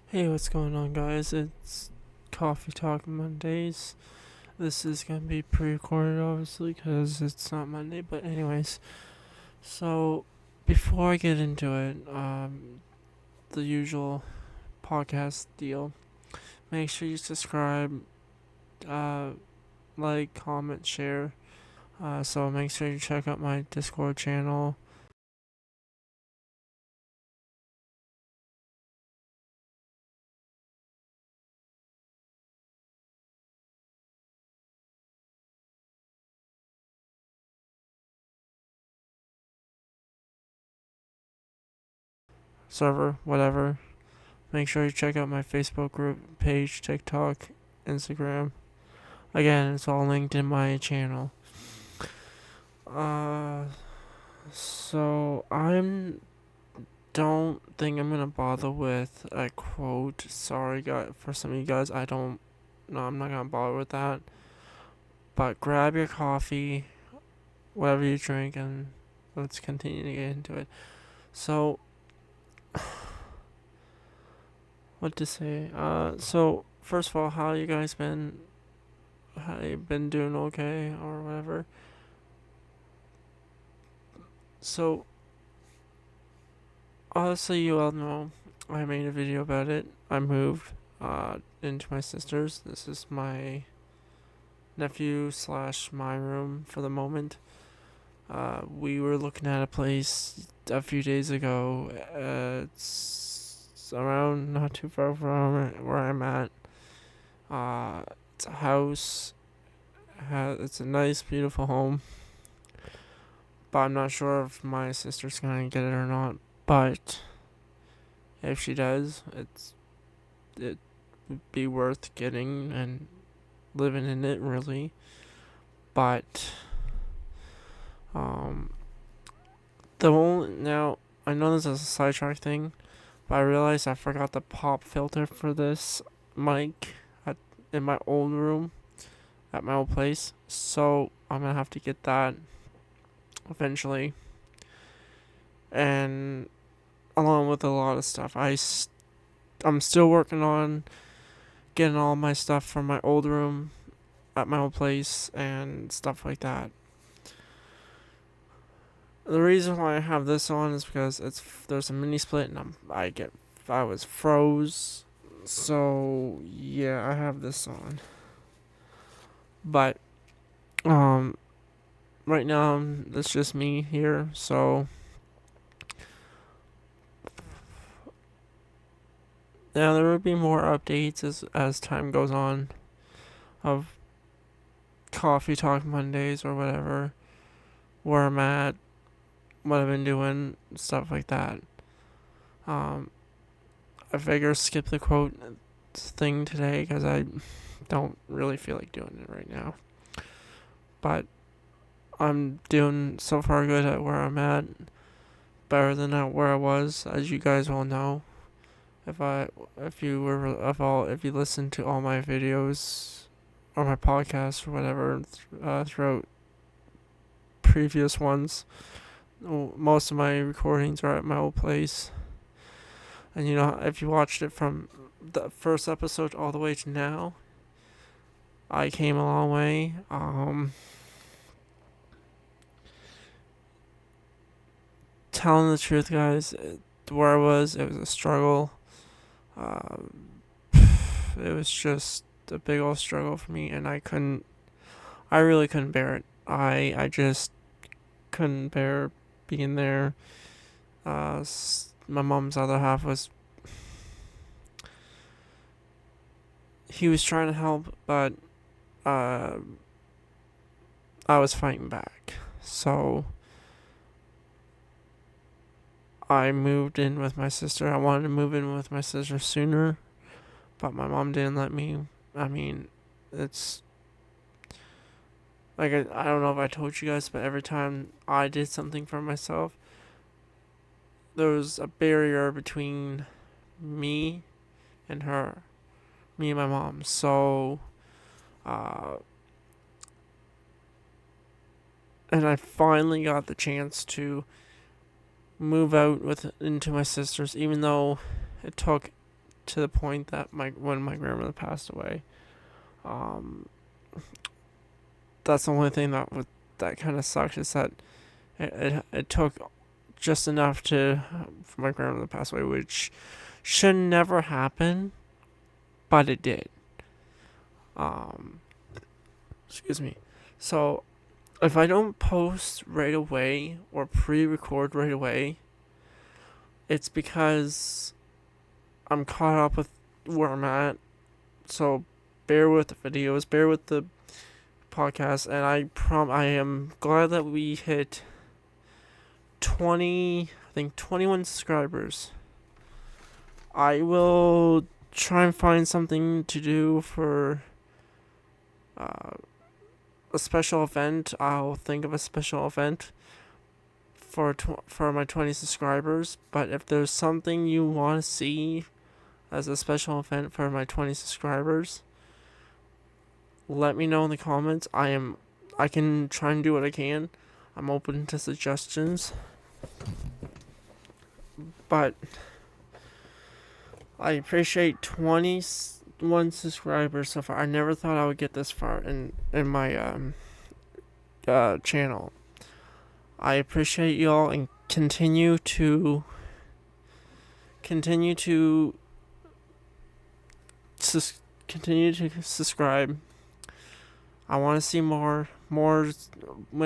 Hey, what's going on, guys? It's Coffee Talk Mondays. This is gonna be pre-recorded, obviously, because it's not Monday. But anyways, so before I get into it, the usual podcast deal. Make sure you subscribe, uh, like, comment, share. So make sure you check out my Discord channel. Server, whatever. Make sure you check out my Facebook group page, TikTok, Instagram. Again, it's all linked in my channel. Uh, so I'm don't think I'm gonna bother with a quote. Sorry, guys, for some of you guys, I don't. No, I'm not gonna bother with that. But grab your coffee, whatever you drink, and let's continue to get into it. So, what to say? So first of all, how you guys been? How you been doing? Okay, or whatever. So, honestly, you all know I made a video about it. I moved into my sister's. This is my nephew slash my room for the moment. We were looking at a place a few days ago. It's around not too far from where I'm at. It's a house. It's a nice, beautiful home. But I'm not sure if my sister's gonna get it or not. But if she does, it would be worth getting and living in it, really. But um, the only now I know this is a sidetrack thing, but I realized I forgot the pop filter for this mic in my old room at my old place. So I'm gonna have to get that eventually, and along with a lot of stuff, I'm still working on getting all my stuff from my old room at my old place and stuff like that. The reason why I have this on is because there's a mini split and I was froze. So yeah, I have this on. But um right now it's just me here. So yeah, there will be more updates as time goes on of Coffee Talk Mondays or whatever, where I'm at, what I've been doing, stuff like that. Um I figure skip the quote thing today because I don't really feel like doing it right now. But I'm doing so far good at where I'm at, better than at where I was, as you guys all know. If I, if you listen to all my videos or my podcasts or whatever throughout previous ones, most of my recordings are at my old place. And if you watched it from the first episode all the way to now, I came a long way. Telling the truth, guys, where I was, it was a struggle. Um, it was just a big old struggle for me, and I really couldn't bear it. I just couldn't bear being there. My mom's other half he was trying to help, but uh, I was fighting back. So I moved in with my sister. I wanted to move in with my sister sooner, but my mom didn't let me. I mean, it's like I don't know if I told you guys, but every time I did something for myself, there was a barrier between me and her, me and my mom. So, uh, and I finally got the chance to move out into my sister's, even though it took to the point that when my grandmother passed away. Um, that's the only thing that kind of sucks, is that it took just enough for my grandmother to pass away, which should never happen, but it did. Excuse me. So if I don't post right away or pre-record right away, it's because I'm caught up with where I'm at. So bear with the videos, bear with the podcast, and I am glad that we hit 21 subscribers. I will try and find something to do for a special event. I'll think of a special event for my 20 subscribers. But if there's something you want to see as a special event for my 20 subscribers, let me know in the comments. I can try and do what I can. I'm open to suggestions. But I appreciate 21 subscribers so far. I never thought I would get this far in my channel. I appreciate y'all, and continue to subscribe. I want to see more when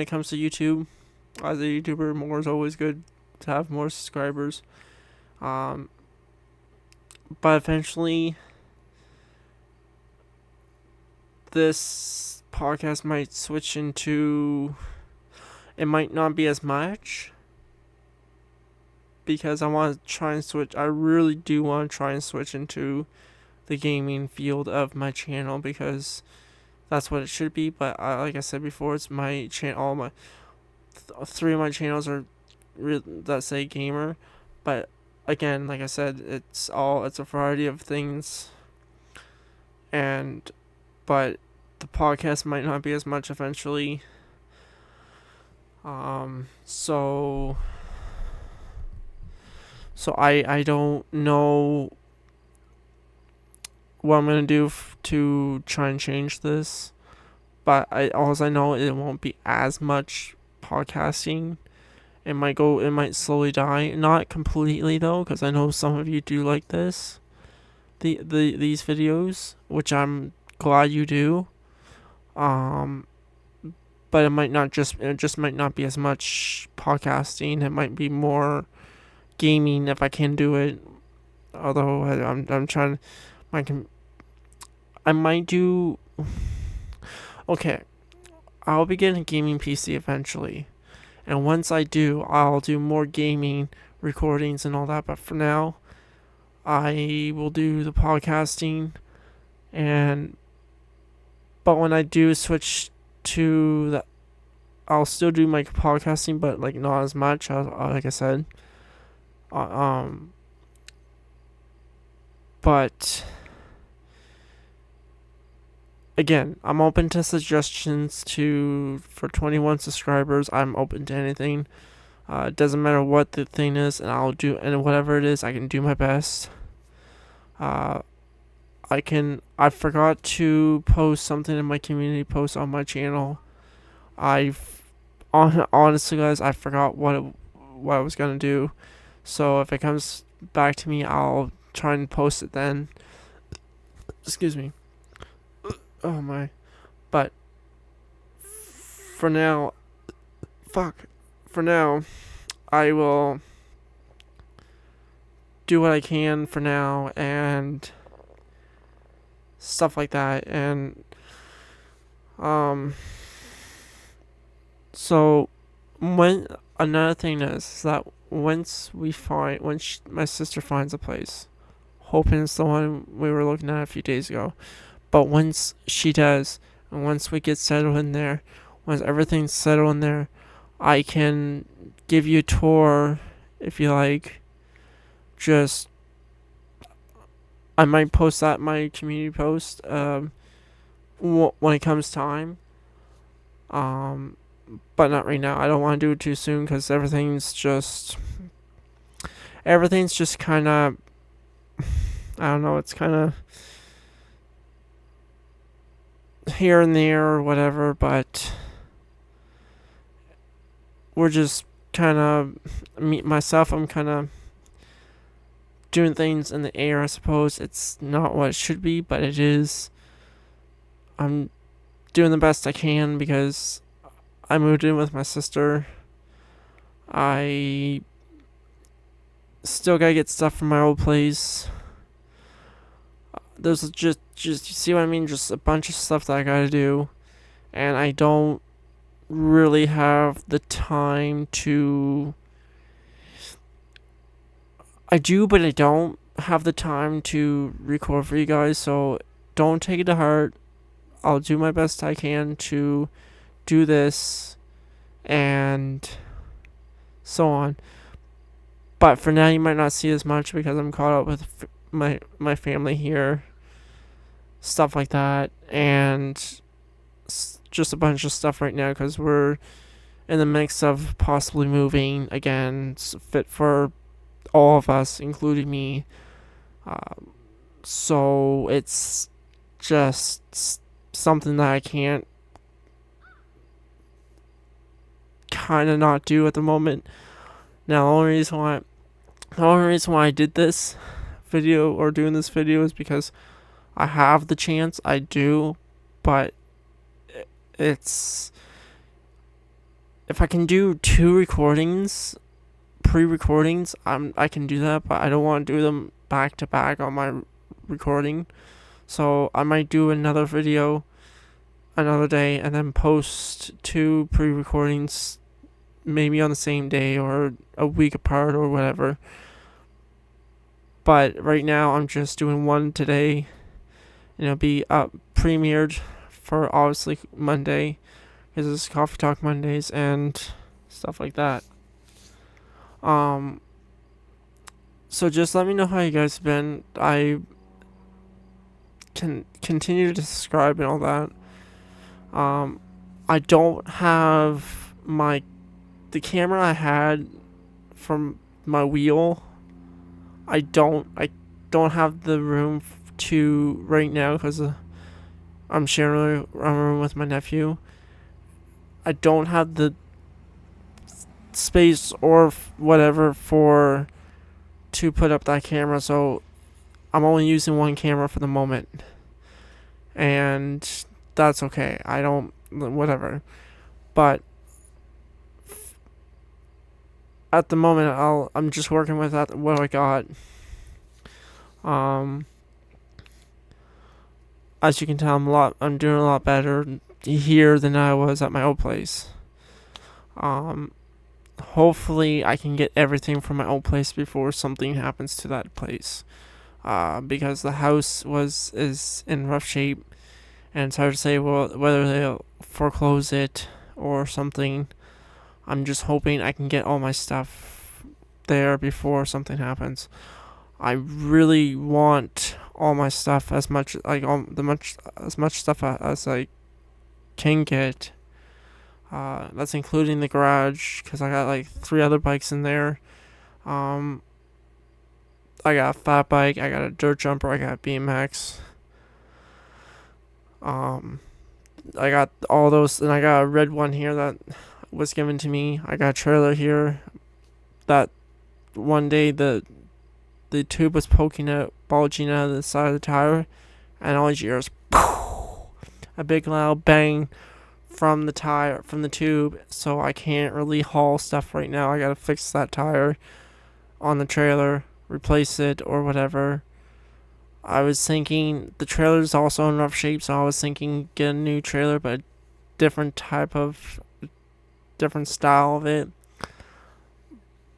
it comes to YouTube. As a YouTuber, more is always good to have more subscribers. But eventually, this podcast might switch into. It might not be as much, because I want to try and switch. I really do want to try and switch into the gaming field of my channel, because that's what it should be. But like I said before, it's my channel. All my three of my channels are that say gamer. But again, like I said, it's a variety of things. But the podcast might not be as much eventually. So I don't know what I'm gonna do to try and change this, but I know it won't be as much podcasting. It might slowly die, not completely though, because I know some of you do like these videos, which I'm glad you do. But it just might not be as much podcasting. It might be more gaming if I can do it. Although I'm trying, I might do. Okay, I'll be getting a gaming PC eventually, and once I do, I'll do more gaming recordings and all that. But for now, I will do the podcasting, but when I do switch to the, I'll still do my podcasting, but like not as much, like I said. But again, I'm open to suggestions for 21 subscribers. I'm open to anything. It doesn't matter what the thing is, and and whatever it is, I can do my best. I forgot to post something in my community post on my channel. Honestly, guys, I forgot what I was gonna do. So if it comes back to me, I'll try and post it then. Excuse me. Oh my. But for now, I will do what I can for now and stuff like that. And so another thing is that once my sister finds a place, hoping it's the one we were looking at a few days ago, but once she does, and once we get settled in there, once everything's settled in there, I can give you a tour if you like. I might post that in my community post when it comes time. But not right now. I don't want to do it too soon, because everything's just kind of, I don't know, it's kind of here and there or whatever, but we're just kind of, myself, I'm kind of doing things in the air, I suppose. It's not what it should be, but it is. I'm doing the best I can because I moved in with my sister. I still gotta get stuff from my old place. There's just you see what I mean? Just a bunch of stuff that I gotta do, and I don't really have the time to. I do, but I don't have the time to record for you guys, so don't take it to heart. I'll do my best I can to do this and so on. But for now, you might not see as much because I'm caught up with my family here, stuff like that, and just a bunch of stuff right now because we're in the mix of possibly moving again, fit for all of us, including me. So it's just something that I can't kind of not do at the moment. Now, the only reason why I did this video or doing this video is because I have the chance. I do, but it's if I can do 2 recordings, pre-recordings, I can do that, but I don't want to do them back to back on my recording. So I might do another video another day and then post 2 pre-recordings maybe on the same day or a week apart or whatever. But right now I'm just doing one today, and it'll be premiered for obviously Monday because it's Coffee Talk Mondays and stuff like that. So just let me know how you guys have been. I can continue to subscribe and all that. I don't have the camera I had from my wheel. I don't have the room to right now because I'm sharing a room with my nephew. I don't have the space or whatever to put up that camera, so I'm only using one camera for the moment, and that's okay. I don't whatever, but at the moment I'm just working with what I got. As you can tell, I'm doing a lot better here than I was at my old place. Hopefully I can get everything from my old place before something happens to that place. Because the house is in rough shape, and it's hard to say whether they'll foreclose it or something. I'm just hoping I can get all my stuff there before something happens. I really want all my stuff as much stuff as I can get. That's including the garage because I got like 3 other bikes in there. I got a fat bike, I got a dirt jumper, I got a BMX. I got all those, and I got a red one here that was given to me. I got a trailer here that one day the tube was bulging out of the side of the tire, and all you hear is a big loud bang from the tube, so I can't really haul stuff right now. I gotta fix that tire on the trailer, replace it or whatever. I was thinking the trailer's also in rough shape, so I was thinking get a new trailer, but a different style of it.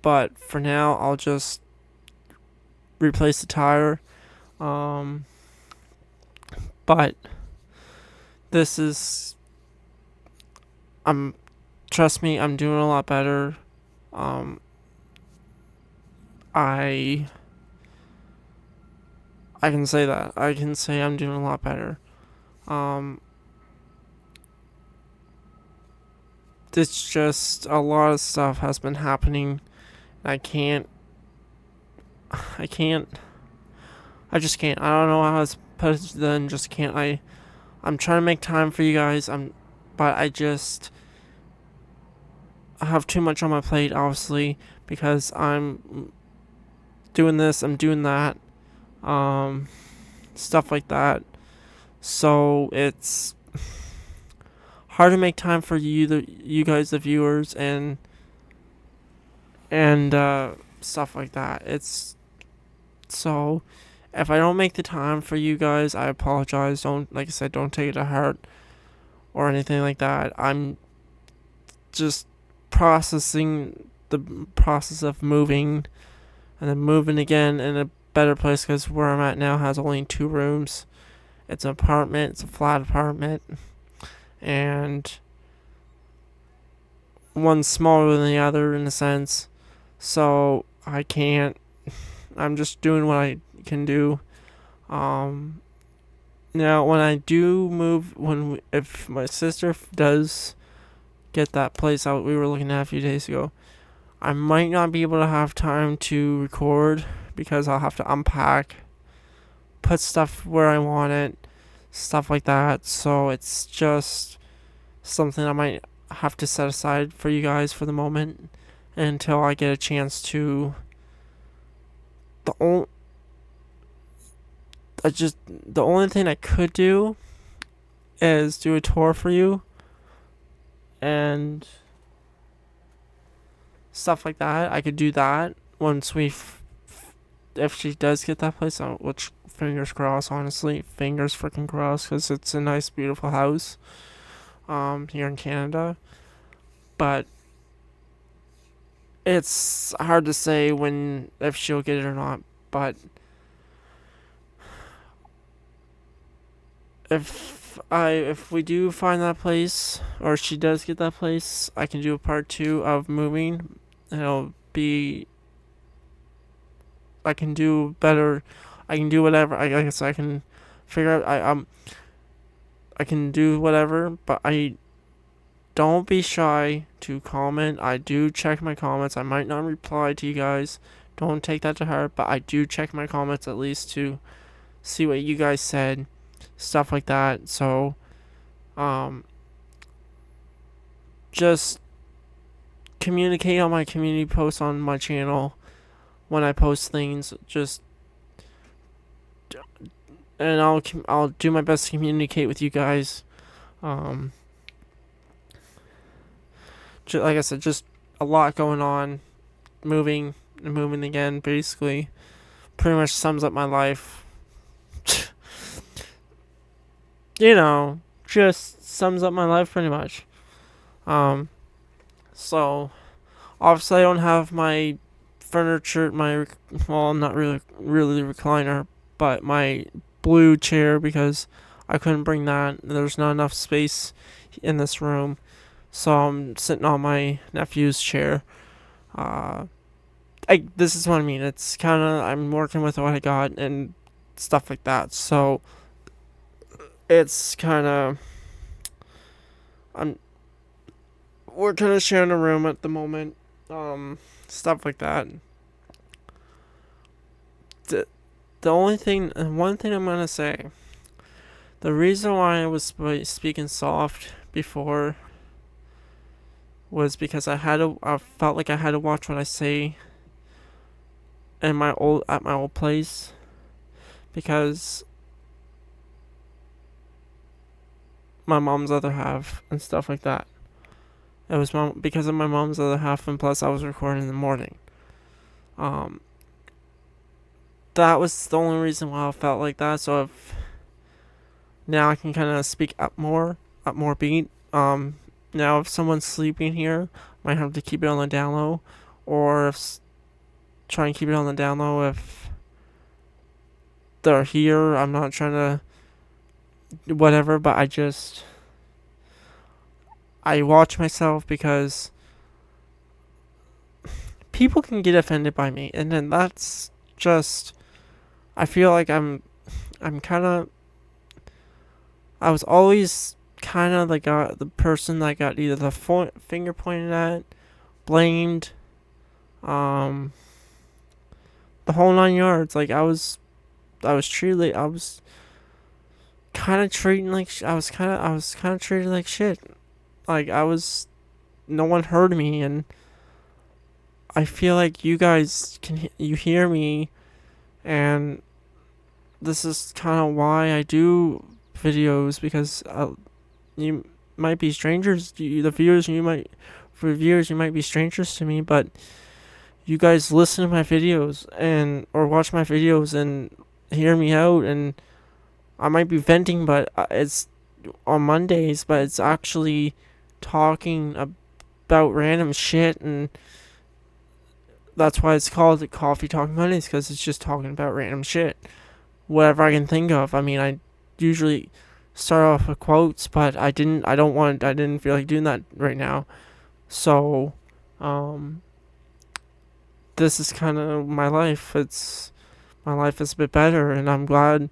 But for now, I'll just replace the tire. But this is, trust me, I'm doing a lot better. I can say that. I can say I'm doing a lot better. It's just a lot of stuff has been happening. I I just can't. I don't know how else to put it than just can't. I'm trying to make time for you guys. But I have too much on my plate, obviously, because I'm doing this, I'm doing that, um, stuff like that. So it's hard to make time for you guys, the viewers, and stuff like that. It's so if I don't make the time for you guys, I apologize. Don't, like I said, don't take it to heart or anything like that. I'm just processing the process of moving and then moving again in a better place, because where I'm at now has only 2 rooms. It's an apartment, it's a flat apartment, and one's smaller than the other in a sense. So I can't. I'm just doing what I can do. Um, Now, when I do move, if my sister does get that place out we were looking at a few days ago, I might not be able to have time to record because I'll have to unpack, put stuff where I want it, stuff like that. So it's just something I might have to set aside for you guys for the moment until I get a chance to. The only the only thing I could do is do a tour for you and stuff like that. I could do that once if she does get that place out, which fingers crossed, honestly, fingers freaking crossed, because it's a nice, beautiful house, here in Canada. But it's hard to say if she'll get it or not. But if we do find that place, or she does get that place, I can do a part 2 of moving. It'll be. I can do better. I can do whatever. I guess I can figure out. I can do whatever, but I don't be shy to comment. I do check my comments. I might not reply to you guys. Don't take that to heart, but I do check my comments at least to see what you guys said, stuff like that. So, just communicate on my community posts on my channel when I post things. And I'll do my best to communicate with you guys. Like I said, just a lot going on, moving and moving again. Basically, pretty much sums up my life. Just sums up my life pretty much. So obviously I don't have my furniture, not really recliner, but my blue chair, because I couldn't bring that. There's not enough space in this room, so I'm sitting on my nephew's chair. This is what I mean. It's kind of, I'm working with what I got and stuff like that. So it's kind of, we're kind of sharing a room at the moment. Stuff like that. One thing I'm gonna say, the reason why I was speaking soft before was because I felt like I had to watch what I say at my old place, because my mom's other half and stuff like that. It was because of my mom's other half, and plus I was recording in the morning. That was the only reason why I felt like that. So now I can kind of speak up more beat. Now if someone's sleeping here, I might have to keep it on the down low, or try and keep it on the down low if they're here. I'm not trying to whatever, but I watch myself, because people can get offended by me, and then that's just, I feel like I'm kind of, I was always kind of like the person that got either the finger pointed at, blamed, the whole 9 yards. Like, I was I was kind of treating like I was kind of treated like shit. Like I was, no one heard me, and I feel like you guys you hear me, and this is kind of why I do videos, because you might be strangers. The viewers, for viewers, you might be strangers to me, but you guys listen to my videos and or watch my videos and hear me out, and I might be venting, but it's on Mondays, but it's actually talking about random shit, and that's why it's called the Coffee Talk Mondays, because it's just talking about random shit, whatever I can think of. I mean, I usually start off with quotes, but I didn't feel like doing that right now. So, this is kind of my life. My life is a bit better, and I'm glad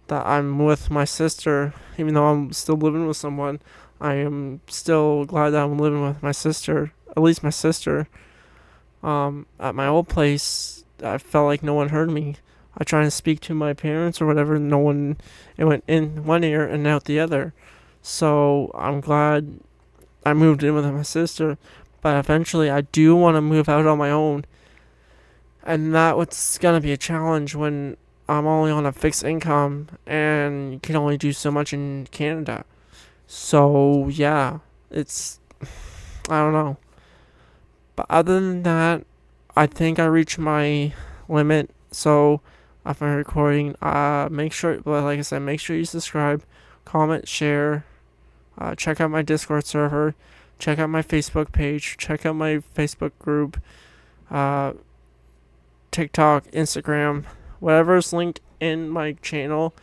that I'm with my sister, even though I'm still living with someone. I am still glad that I'm living with my sister, at least my sister. At my old place, I felt like no one heard me. I tried to speak to my parents or whatever, no one, it went in one ear and out the other. So I'm glad I moved in with my sister, but eventually I do want to move out on my own. And that what's gonna be a challenge when I'm only on a fixed income and you can only do so much in Canada. So yeah, it's, I don't know. But other than that, I think I reached my limit. So of my recording, make sure, well, like I said, make sure you subscribe, comment, share, check out my Discord server, check out my Facebook page, check out my Facebook group, TikTok, Instagram, whatever's linked in my channel.